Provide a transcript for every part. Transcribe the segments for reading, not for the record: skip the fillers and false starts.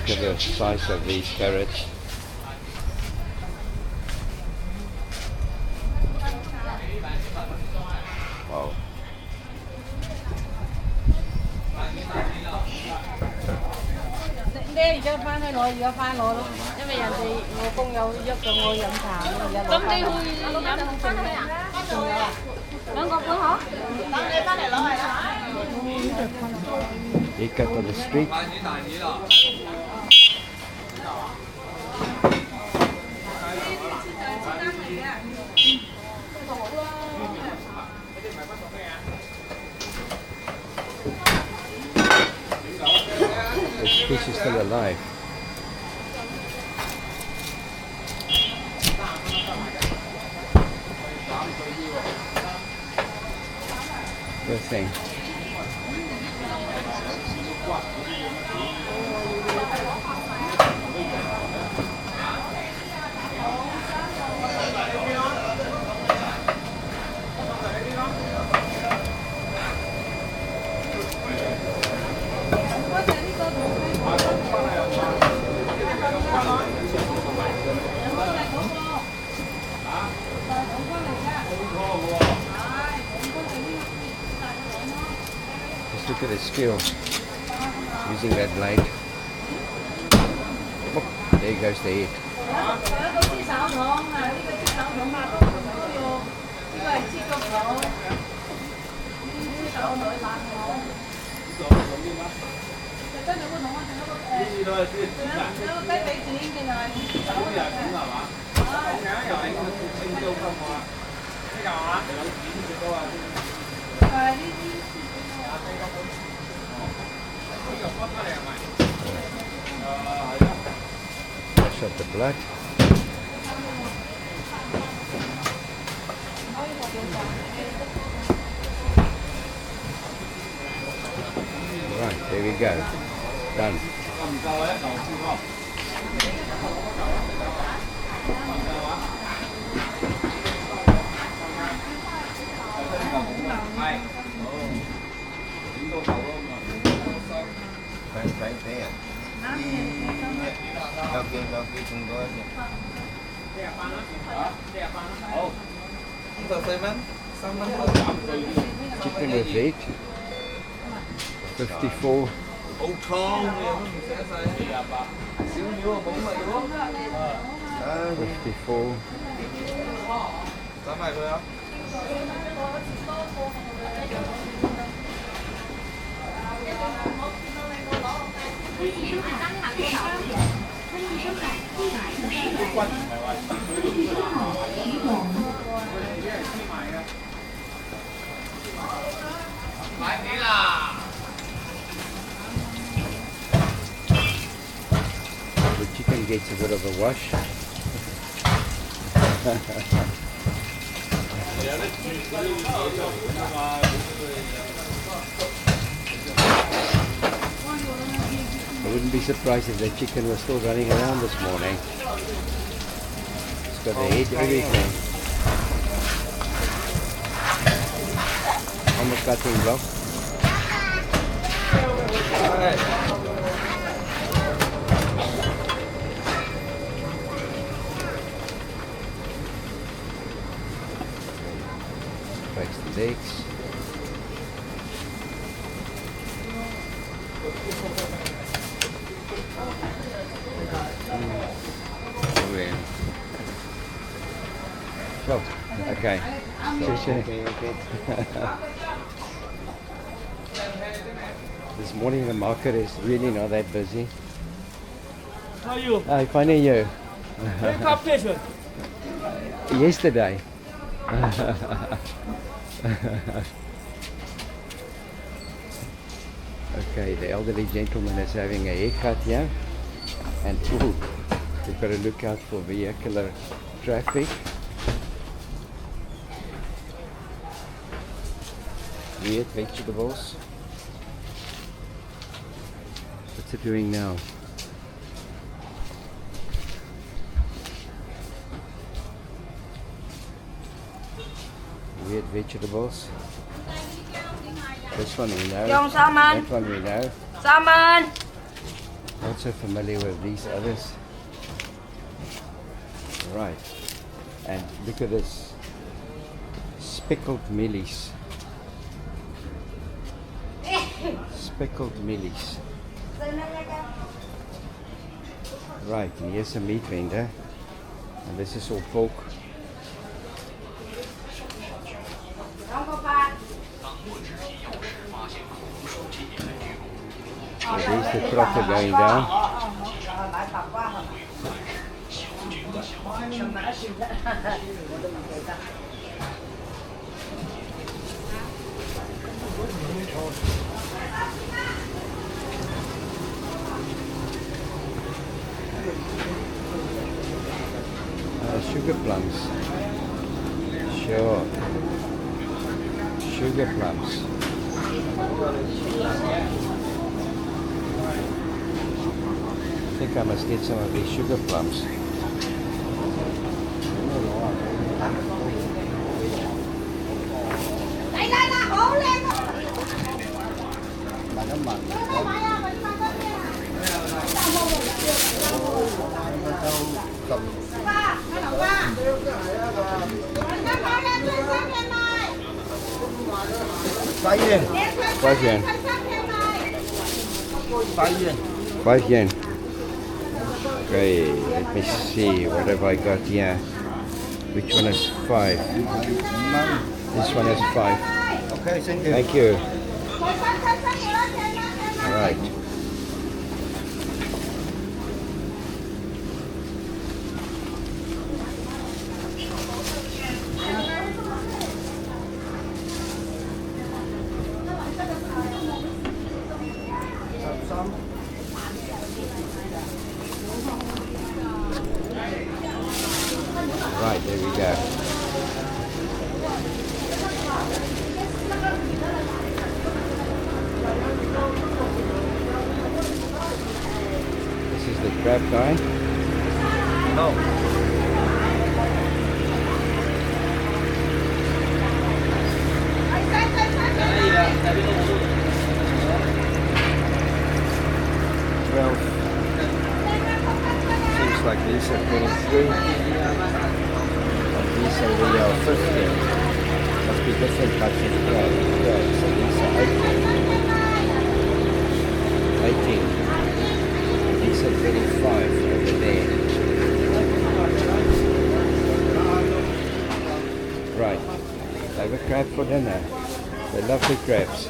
Look at the size of these carrots. Wow. Đây cho pha thôi rồi, giờ pha rồi luôn. Nhưng mà giờ thì ngồi con dâu giấc rồi ngồi dặm thà. Tấm đi hui dặm không chừng này à? Nó có cuốn hả? Tấm này lỡ rồi đó. He cut on the street. This fish is still alive. Good thing. Just look at his skill using that blade. Oh, there goes the head. Wash out the blood. Right, there we go. Done. Phải thế à? Đâu kia không có gì. Chicken with meat. 54. 54. The chicken gets a bit of a wash. I wouldn't be surprised if the chicken was still running around this morning. It's got the head, everything. On the cutting block. Breaks the legs. Oh, okay. This morning the market is really not that busy. How are you? Hi, finding you. Wake up patient. Yesterday. Okay, the elderly gentleman is having a haircut here. And ooh, we've got to look out for vehicular traffic. Weird vegetables. What's it doing now? Weird vegetables. This one we know. Young salmon. That one we know. Salmon. That not so familiar with these others. Right. And look at this. Speckled mealies. Speckled mealies. Right, and here's a meat vendor. And this is all pork. So there's the trotter going down. Sugar plums. Sure. Sugar plums. I think I must get some of these sugar plums. Five yen. 5 yen. Okay, let me see. What have I got here? Which one is 5? This one is 5. Okay, thank you. Thank you. All right. Right, there we go. This is the crab guy. No. Well, seems like these are 23. These are the 15. Must be different types of crab. Yeah, so these are 18. 18. These are 25 over there. Right. Have a crab for dinner. They love the crabs.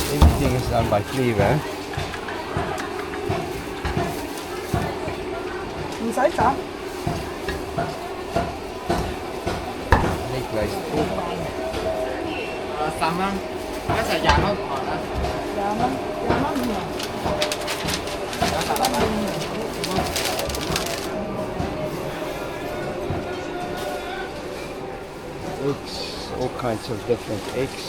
Everything is done by flavor. Make like food. 3蚊，一齊20蚊台啦。Eggs, all kinds of different eggs.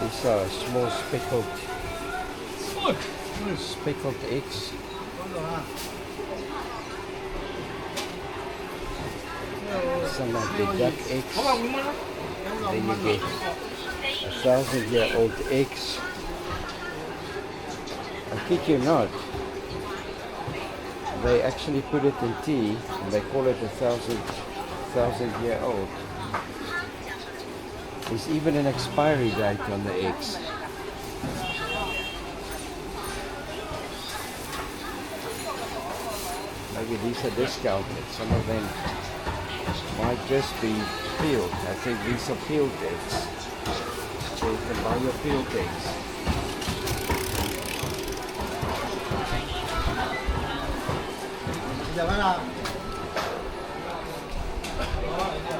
These are small speckled eggs. Some like the duck eggs. Then you get 1,000-year-old eggs. I kid you not. They actually put it in tea and they call it 1,000-year-old. There's even an expiry date on the eggs. Maybe these are discounted. Some of them might just be peeled. I think these are peeled eggs. So you can buy your peeled eggs.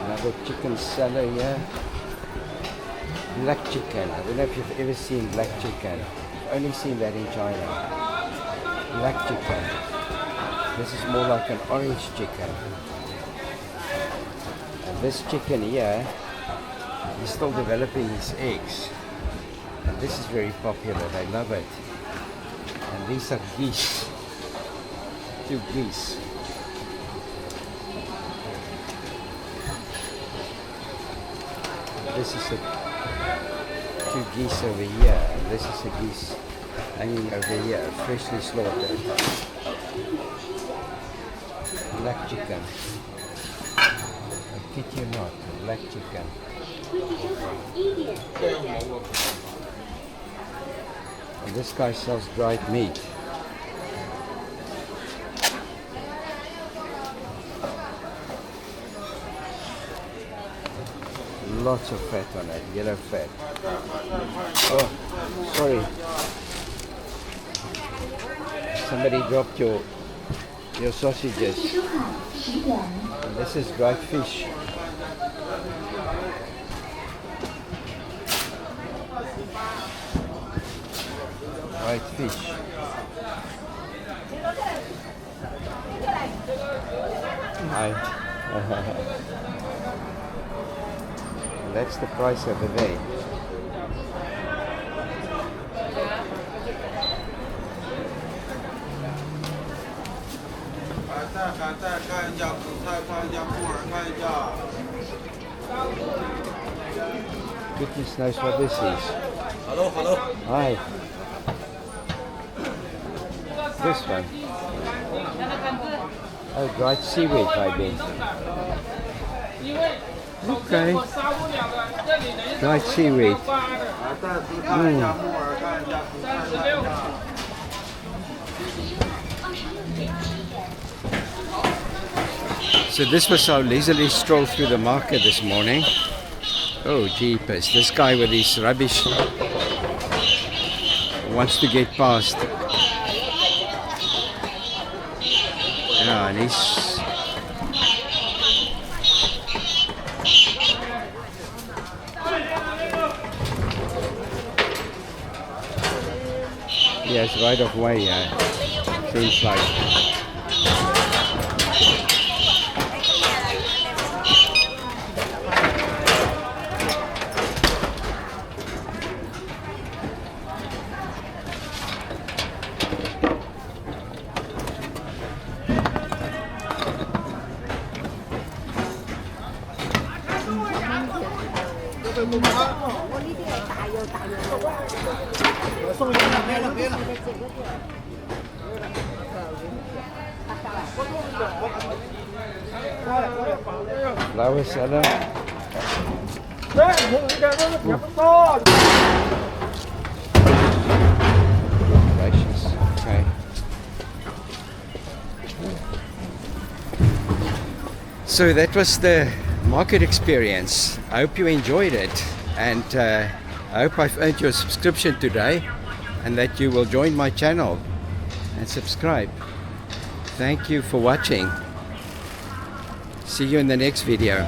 Another chicken salad here. Black chicken. I don't know if you've ever seen black chicken. I've only seen that in China. Black chicken. This is more like an orange chicken. And this chicken here, he's still developing his eggs. And this is very popular. They love it. And these are geese. 2 geese. This is 2 geese over here. And this is a geese hanging over here, freshly slaughtered. Black chicken. I kid you not, black chicken. And this guy sells dried meat. Lots of fat on it, yellow fat. Oh, sorry. Somebody dropped your sausages. And this is dried fish. Dried fish. Hi. That's the price over there. Goodness knows what this is. Hello, hello. Hi. This one. Oh, dried seaweed, I think. Okay. Dried seaweed. So this was our leisurely stroll through the market this morning. Oh jeepers, this guy with his rubbish wants to get past. Yeah, and he's yes, right of way, yeah. Seems like. Flower salad. Gracious. Okay. So that was the market experience. I hope you enjoyed it, and I hope I've earned your subscription today, and that you will join my channel and subscribe. Thank you for watching. See you in the next video.